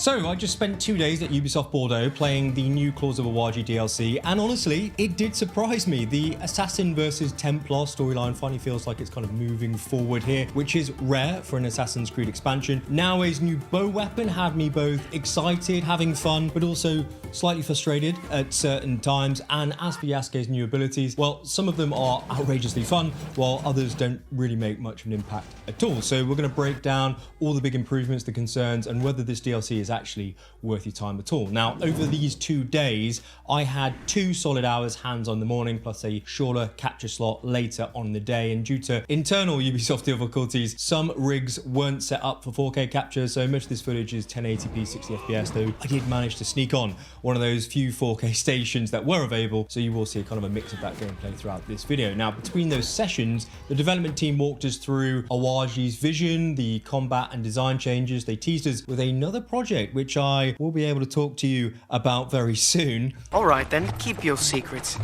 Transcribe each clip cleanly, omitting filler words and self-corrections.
So I just spent 2 days at Ubisoft Bordeaux playing the new Claws of Awaji DLC, and honestly, it did surprise me. The Assassin versus Templar storyline finally feels like it's kind of moving forward here, which is rare for an Assassin's Creed expansion. Naoe's new bow weapon had me both excited, having fun, but also slightly frustrated at certain times. And as for Yasuke's new abilities, well, some of them are outrageously fun, while others don't really make much of an impact at all. So we're going to break down all the big improvements, the concerns, and whether this DLC is actually worth your time at all. Now, over these 2 days, I had 2 solid hours hands-on in the morning, plus a shorter capture slot later on in the day. And due to internal Ubisoft difficulties, some rigs weren't set up for 4K capture, so most of this footage is 1080p 60 FPS, though I did manage to sneak on one of those few 4K stations that were available, so you will see kind of a mix of that gameplay throughout this video. Now, between those sessions, the development team walked us through Awaji's vision, the combat and design changes. They teased us with another project, which I will be able to talk to you about very soon. All right then, keep your secrets.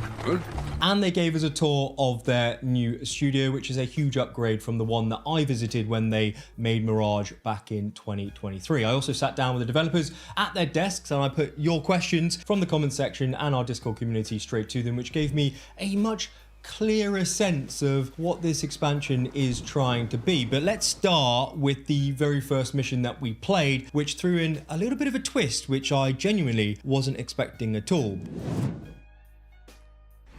And they gave us a tour of their new studio, which is a huge upgrade from the one that I visited when they made Mirage back in 2023. I also sat down with the developers at their desks and I put your questions from the comments section and our Discord community straight to them, which gave me a much clearer sense of what this expansion is trying to be. But let's start with the very first mission that we played, which threw in a little bit of a twist, which I genuinely wasn't expecting at all.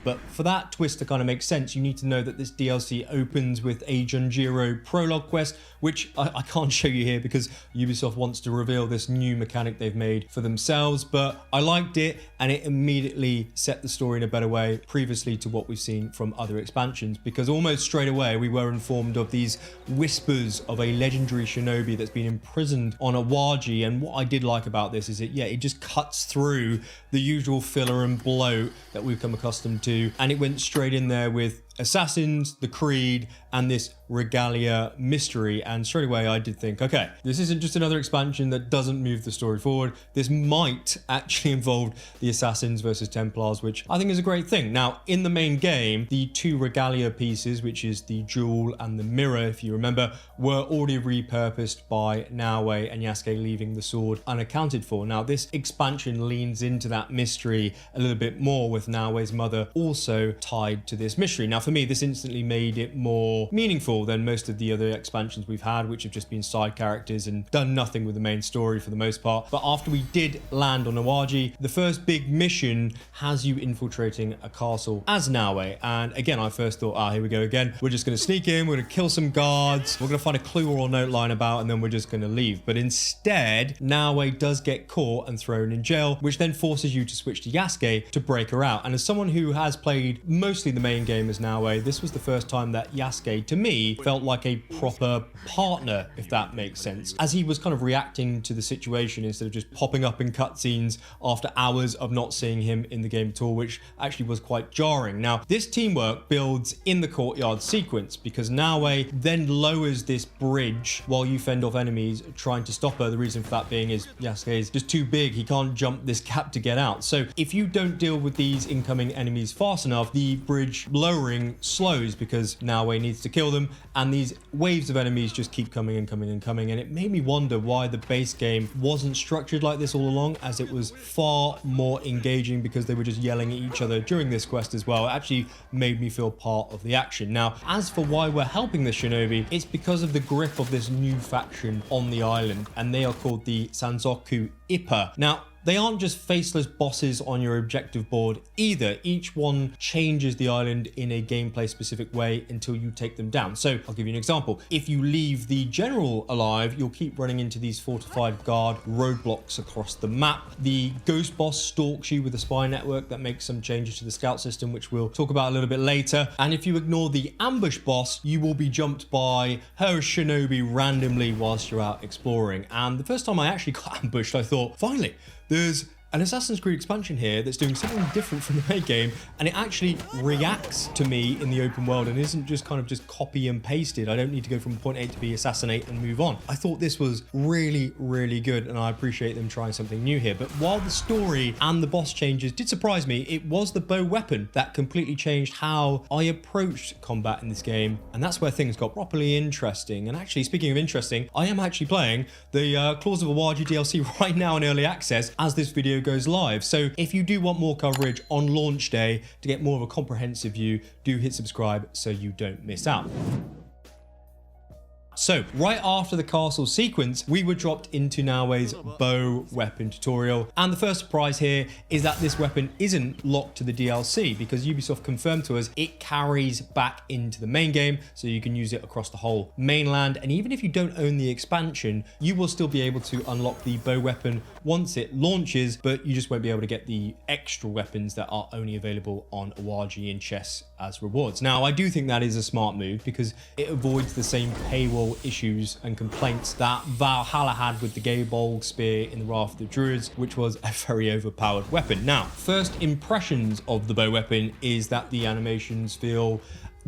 But for that twist to kind of make sense, you need to know that this DLC opens with a Junjiro prologue quest, which I can't show you here because Ubisoft wants to reveal this new mechanic they've made for themselves, but I liked it and it immediately set the story in a better way previously to what we've seen from other expansions, because almost straight away we were informed of these whispers of a legendary shinobi that's been imprisoned on Awaji. And what I did like about this is it just cuts through the usual filler and bloat that we've come accustomed to, and it went straight in there with assassins, the creed, and this regalia mystery. And straight away I did think, okay, this isn't just another expansion that doesn't move the story forward. This might actually involve the assassins versus Templars, which I think is a great thing. Now, in the main game, the 2 regalia pieces, which is the jewel and the mirror, if you remember, were already repurposed by Naoe and Yasuke, leaving the sword unaccounted for. Now, this expansion leans into that mystery a little bit more, with Naoe's mother also tied to this mystery. Now, for me, this instantly made it more meaningful than most of the other expansions we've had, which have just been side characters and done nothing with the main story for the most part. But after we did land on Awaji, the first big mission has you infiltrating a castle as Naoe. And again, I first thought, here we go again. We're just going to sneak in, we're going to kill some guards, we're going to find a clue or a note line about, and then we're just going to leave. But instead, Naoe does get caught and thrown in jail, which then forces you to switch to Yasuke to break her out. And as someone who has played mostly the main game as Naoe, this was the first time that Yasuke, to me, felt like a proper partner, if that makes sense, as he was kind of reacting to the situation instead of just popping up in cutscenes after hours of not seeing him in the game at all, which actually was quite jarring. Now, this teamwork builds in the courtyard sequence, because Naoe then lowers this bridge while you fend off enemies trying to stop her. The reason for that being is Yasuke is just too big. He can't jump this gap to get out. So if you don't deal with these incoming enemies fast enough, the bridge lowering slows because Naoe needs to kill them, and these waves of enemies just keep coming and coming and coming. And it made me wonder why the base game wasn't structured like this all along, as it was far more engaging because they were just yelling at each other during this quest as well. It actually made me feel part of the action. Now, as for why we're helping the shinobi, it's because of the grip of this new faction on the island, and they are called the Sanzoku IPPA. Now, they aren't just faceless bosses on your objective board either. Each one changes the island in a gameplay specific way until you take them down. So I'll give you an example. If you leave the general alive, you'll keep running into these fortified guard roadblocks across the map. The ghost boss stalks you with a spy network that makes some changes to the scout system, which we'll talk about a little bit later. And if you ignore the ambush boss, you will be jumped by her shinobi randomly whilst you're out exploring. And the first time I actually got ambushed, I thought, finally, there's an Assassin's Creed expansion here that's doing something different from the main game, and it actually reacts to me in the open world and isn't just kind of just copy and pasted. I don't need to go from point A to B, assassinate, and move on. I thought this was really, really good, and I appreciate them trying something new here. But while the story and the boss changes did surprise me, it was the bow weapon that completely changed how I approached combat in this game, and that's where things got properly interesting. And actually, speaking of interesting, I am actually playing the Claws of Awaji DLC right now in early access as this video goes live. So if you do want more coverage on launch day to get more of a comprehensive view, do hit subscribe so you don't miss out. So, right after the castle sequence, we were dropped into Naoe's bow weapon tutorial. And the first surprise here is that this weapon isn't locked to the DLC, because Ubisoft confirmed to us it carries back into the main game, so you can use it across the whole mainland. And even if you don't own the expansion, you will still be able to unlock the bow weapon once it launches, but you just won't be able to get the extra weapons that are only available on Awaji and chess as rewards. Now, I do think that is a smart move, because it avoids the same paywall issues and complaints that Valhalla had with the Gabolg spear in the Wrath of the Druids, which was a very overpowered weapon. Now, first impressions of the bow weapon is that the animations feel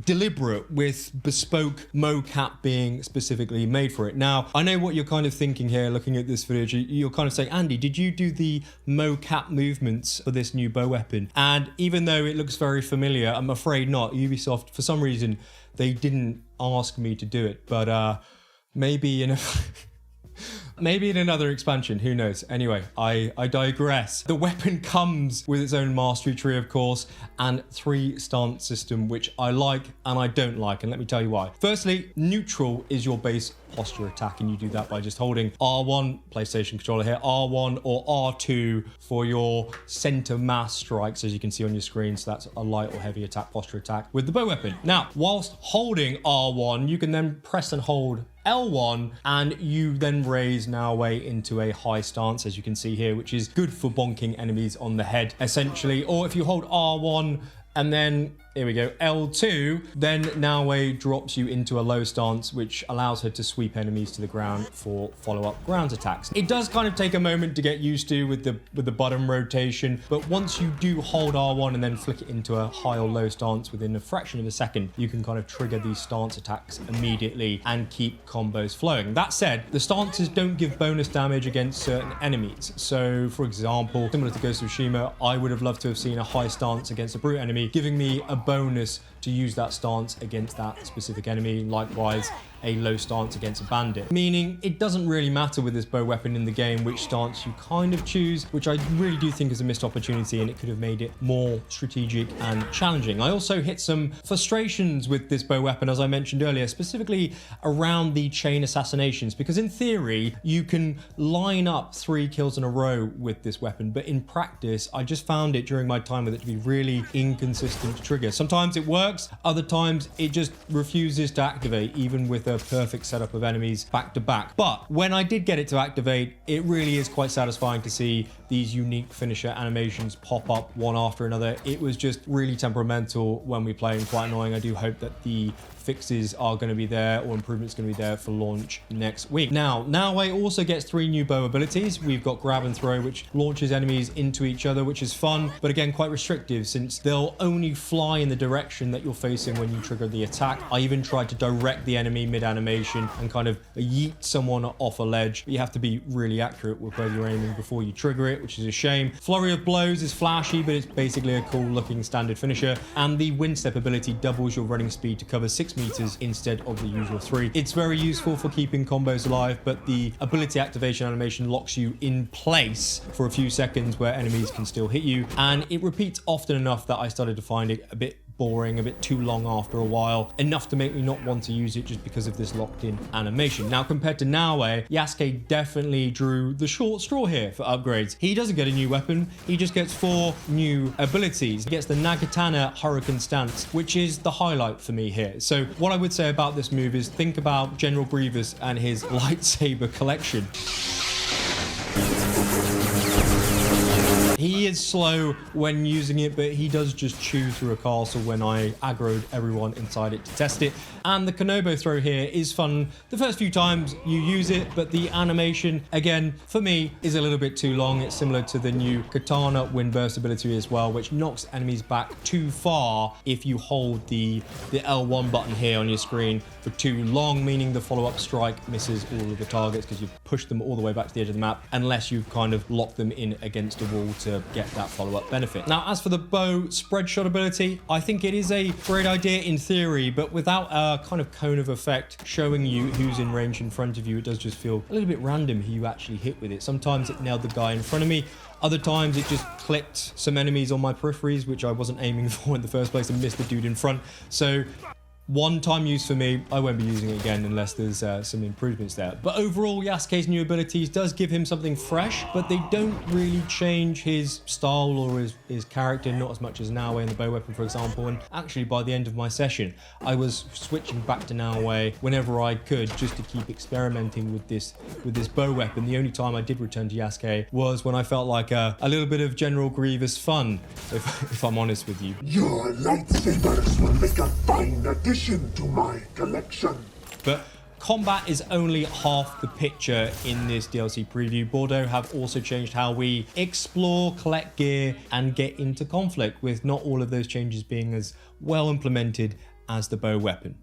deliberate, with bespoke mocap being specifically made for it. Now, I know what you're kind of thinking here looking at this footage. You're kind of saying, Andy, did you do the mocap movements for this new bow weapon? And even though it looks very familiar, I'm afraid not. Ubisoft, for some reason, they didn't ask me to do it, but maybe in a maybe in another expansion, who knows. Anyway, I digress. The weapon comes with its own mastery tree, of course, and 3 stance system, which I like and I don't like, and let me tell you why. Firstly, neutral is your base posture attack, and you do that by just holding R1, PlayStation controller here, R1 or R2 for your center mass strikes, as you can see on your screen. So that's a light or heavy attack, posture attack with the bow weapon. Now, whilst holding R1, you can then press and hold L1, and you then raise Naoe into a high stance, as you can see here, which is good for bonking enemies on the head, essentially. Or if you hold R1 and then, here we go, L2, then Naoe drops you into a low stance, which allows her to sweep enemies to the ground for follow-up ground attacks. It does kind of take a moment to get used to with the button rotation, but once you do hold R1 and then flick it into a high or low stance within a fraction of a second, you can kind of trigger these stance attacks immediately and keep combos flowing. That said, the stances don't give bonus damage against certain enemies. So, for example, similar to Ghost of Tsushima, I would have loved to have seen a high stance against a brute enemy, giving me a bonus to use that stance against that specific enemy. Likewise, a low stance against a bandit. Meaning it doesn't really matter with this bow weapon in the game which stance you kind of choose, which I really do think is a missed opportunity, and it could have made it more strategic and challenging. I also hit some frustrations with this bow weapon, as I mentioned earlier, specifically around the chain assassinations, because in theory, you can line up 3 kills in a row with this weapon, but in practice, I just found it during my time with it to be really inconsistent to trigger. Sometimes it works, other times it just refuses to activate, even with a perfect setup of enemies back to back. But when I did get it to activate, it really is quite satisfying to see these unique finisher animations pop up one after another. It was just really temperamental when we play and quite annoying. I do hope that the fixes are going to be there, or improvements going to be there for launch next week. Now, Naoe also gets 3 new bow abilities. We've got grab and throw, which launches enemies into each other, which is fun, but again, quite restrictive since they'll only fly in the direction that you're facing when you trigger the attack. I even tried to direct the enemy mid-animation and kind of yeet someone off a ledge, but you have to be really accurate with where you're aiming before you trigger it, which is a shame. Flurry of blows is flashy, but it's basically a cool looking standard finisher, and the wind step ability doubles your running speed to cover 6 meters instead of the usual 3. It's very useful for keeping combos alive, but the ability activation animation locks you in place for a few seconds where enemies can still hit you, and it repeats often enough that I started to find it a bit boring, a bit too long after a while, enough to make me not want to use it just because of this locked-in animation. Now, compared to Naoe, Yasuke definitely drew the short straw here for upgrades. He doesn't get a new weapon, he just gets 4 new abilities. He gets the Naginata Hurricane Stance, which is the highlight for me here. So what I would say about this move is think about General Grievous and his lightsaber collection. He is slow when using it, but he does just chew through a castle when I aggroed everyone inside it to test it. And the Kanabo throw here is fun the first few times you use it, but the animation, again, for me, is a little bit too long. It's similar to the new Katana wind burst ability as well, which knocks enemies back too far if you hold the L1 button here on your screen for too long, meaning the follow-up strike misses all of the targets because you've pushed them all the way back to the edge of the map, unless you've kind of locked them in against a wall to get that follow-up benefit. Now, as for the bow spread shot ability, I think it is a great idea in theory, but without a kind of cone of effect showing you who's in range in front of you, it does just feel a little bit random who you actually hit with it. Sometimes it nailed the guy in front of me. Other times it just clipped some enemies on my peripheries, which I wasn't aiming for in the first place, and missed the dude in front. So one-time use for me. I won't be using it again unless there's some improvements there. But overall, Yasuke's new abilities does give him something fresh, but they don't really change his style or his character, not as much as Naoe and the bow weapon, for example. And actually, by the end of my session, I was switching back to Naoe whenever I could, just to keep experimenting with this bow weapon. The only time I did return to Yasuke was when I felt like a little bit of General Grievous fun, if I'm honest with you. Your lightsabers will make a fine addition to my collection. But combat is only half the picture in this DLC preview. Bordeaux have also changed how we explore, collect gear, and get into conflict, with not all of those changes being as well implemented as the bow weapon.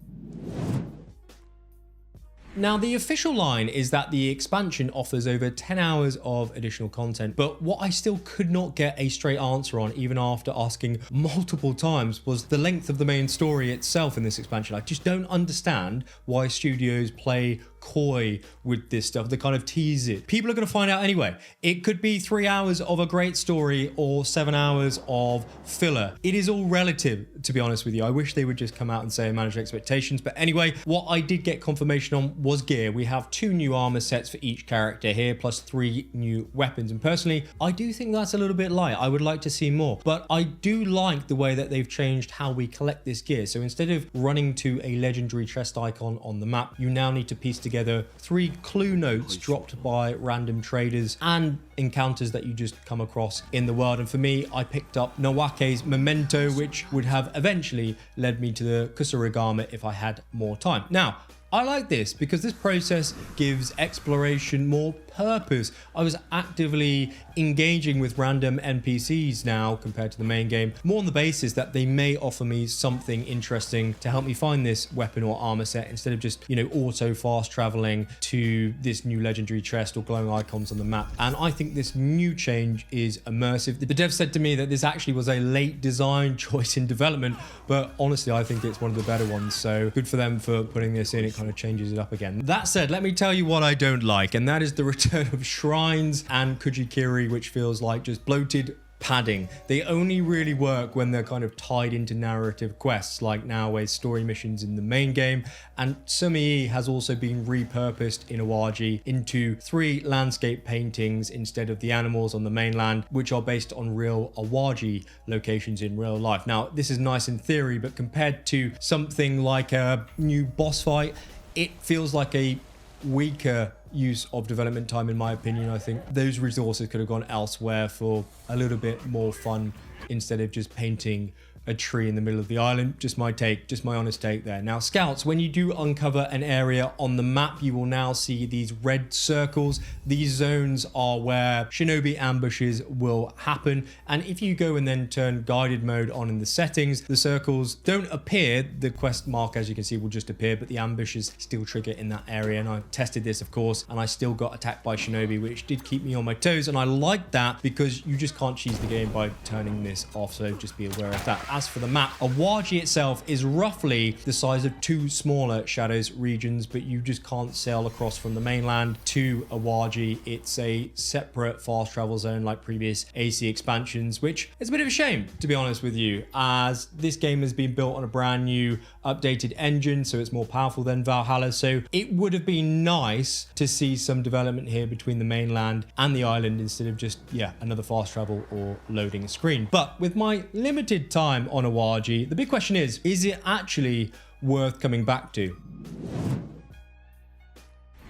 Now, the official line is that the expansion offers over 10 hours of additional content, but what I still could not get a straight answer on, even after asking multiple times, was the length of the main story itself in this expansion. I just don't understand why studios play coy with this stuff. They kind of tease it. People are going to find out anyway. It could be 3 hours of a great story or 7 hours of filler. It is all relative, to be honest with you. I wish they would just come out and say manage expectations. But anyway, what I did get confirmation on was gear. We have 2 new armor sets for each character here, plus 3 new weapons. And personally, I do think that's a little bit light. I would like to see more. But I do like the way that they've changed how we collect this gear. So instead of running to a legendary chest icon on the map, you now need to piece together 3 clue notes dropped by random traders and encounters that you just come across in the world. And for me, I picked up Nawake's Memento, which would have eventually led me to the Kusarigama if I had more time. Now, I like this because this process gives exploration more purpose. I was actively engaging with random NPCs now compared to the main game, more on the basis that they may offer me something interesting to help me find this weapon or armor set, instead of just, auto fast traveling to this new legendary chest or glowing icons on the map. And I think this new change is immersive. The dev said to me that this actually was a late design choice in development, but honestly, I think it's one of the better ones. So good for them for putting this in. It kind of changes it up again. That said, let me tell you what I don't like, and that is the return of shrines and Kujikiri, which feels like just bloated padding. They only really work when they're kind of tied into narrative quests, like Naoe's story missions in the main game. And sumi-e has also been repurposed in Awaji into 3 landscape paintings instead of the animals on the mainland, which are based on real Awaji locations in real life. Now, this is nice in theory, but compared to something like a new boss fight, it feels like a weaker use of development time, in my opinion. I think those resources could have gone elsewhere for a little bit more fun, instead of just painting a tree in the middle of the island. Just my take, just my honest take there. Now, scouts, when you do uncover an area on the map, you will now see these red circles. These zones are where shinobi ambushes will happen. And if you go and then turn guided mode on in the settings, the circles don't appear. The quest mark, as you can see, will just appear, but the ambushes still trigger in that area. And I tested this, of course, and I still got attacked by shinobi, which did keep me on my toes. And I like that because you just can't cheese the game by turning this off. So just be aware of that. As for the map, Awaji itself is roughly the size of 2 smaller Shadows regions, but you just can't sail across from the mainland to Awaji. It's a separate fast travel zone like previous AC expansions, which is a bit of a shame, to be honest with you, as this game has been built on a brand new updated engine, so it's more powerful than Valhalla. So it would have been nice to see some development here between the mainland and the island, instead of just, another fast travel or loading screen. But with my limited time on Awaji, the big question is it actually worth coming back to?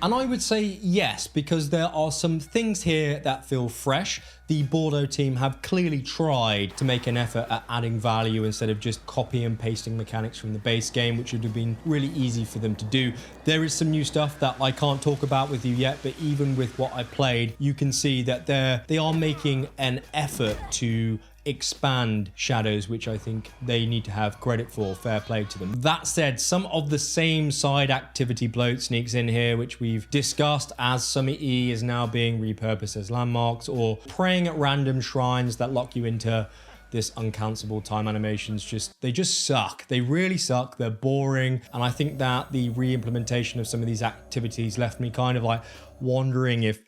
And I would say yes, because there are some things here that feel fresh. The Bordeaux team have clearly tried to make an effort at adding value instead of just copy and pasting mechanics from the base game, which would have been really easy for them to do. There is some new stuff that I can't talk about with you yet, but even with what I played, you can see that they are making an effort to expand Shadows, which I think they need to have credit for. Fair play to them. That said, some of the same side activity bloat sneaks in here, which we've discussed, as sumi-e is now being repurposed as landmarks, or praying at random shrines that lock you into this uncountable time animations. They just suck. They really suck. They're boring. And I think that the re-implementation of some of these activities left me kind of like wondering if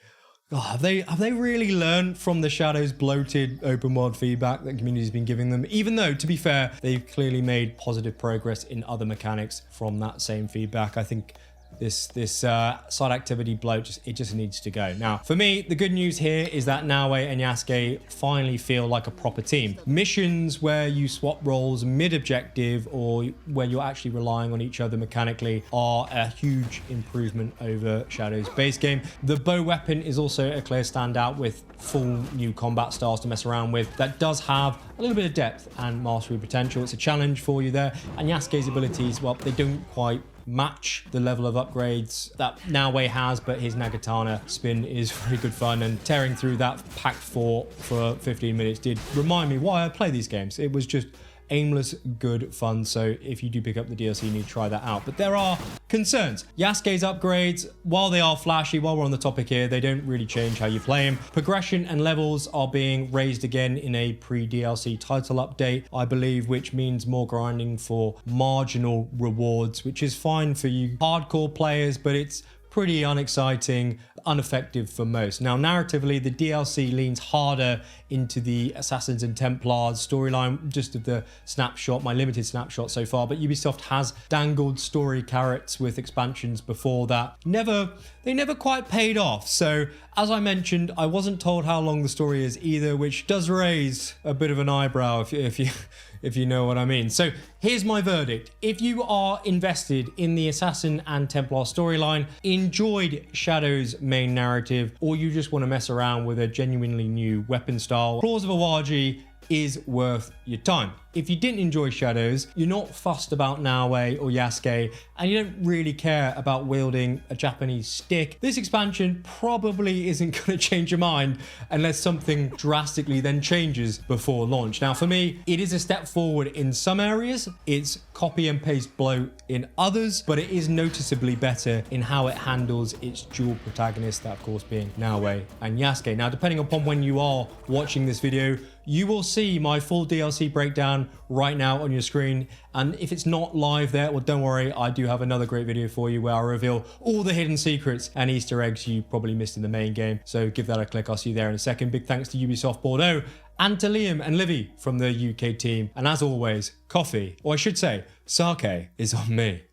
have they really learned from the Shadows bloated open world feedback that community's been giving them? Even though, to be fair, they've clearly made positive progress in other mechanics from that same feedback. I think this side activity bloat just needs to go. Now, for me, the good news here is that Naoe and Yasuke finally feel like a proper team. Missions where you swap roles mid-objective or where you're actually relying on each other mechanically are a huge improvement over Shadow's base game. The bow weapon is also a clear standout with full new combat styles to mess around with that does have a little bit of depth and mastery potential. It's a challenge for you there. And Yasuke's abilities, well, they don't quite match the level of upgrades that Naoe has, but his Naginata spin is very good fun, and tearing through that packed fort for 15 minutes did remind me why I play these games. It was just aimless, good fun. So if you do pick up the DLC, you need to try that out. But there are concerns. Yasuke's upgrades, while they are flashy, while we're on the topic here, they don't really change how you play him. Progression and levels are being raised again in a pre-DLC title update, I believe, which means more grinding for marginal rewards, which is fine for you hardcore players, but it's pretty unexciting, ineffective for most. Now, narratively, the DLC leans harder into the Assassins and Templars storyline, just of the snapshot, my limited snapshot so far, but Ubisoft has dangled story carrots with expansions before that. They never quite paid off. So, as I mentioned, I wasn't told how long the story is either, which does raise a bit of an eyebrow if you know what I mean. So here's my verdict. If you are invested in the Assassin and Templar storyline, enjoyed Shadow's main narrative, or you just want to mess around with a genuinely new weapon style, Claws of Awaji is worth your time. If you didn't enjoy Shadows, you're not fussed about Naoe or Yasuke, and you don't really care about wielding a Japanese stick, this expansion probably isn't going to change your mind unless something drastically then changes before launch. Now, for me, it is a step forward in some areas. It's copy and paste bloat in others, but it is noticeably better in how it handles its dual protagonists, that of course being Naoe and Yasuke. Now, depending upon when you are watching this video, you will see my full DLC breakdown right now on your screen. And if it's not live there, well, don't worry, I do have another great video for you where I reveal all the hidden secrets and Easter eggs you probably missed in the main game. So give that a click. I'll see you there in a second. Big thanks to Ubisoft Bordeaux and to Liam and Livy from the UK team. And as always, coffee, or I should say, sake, is on me.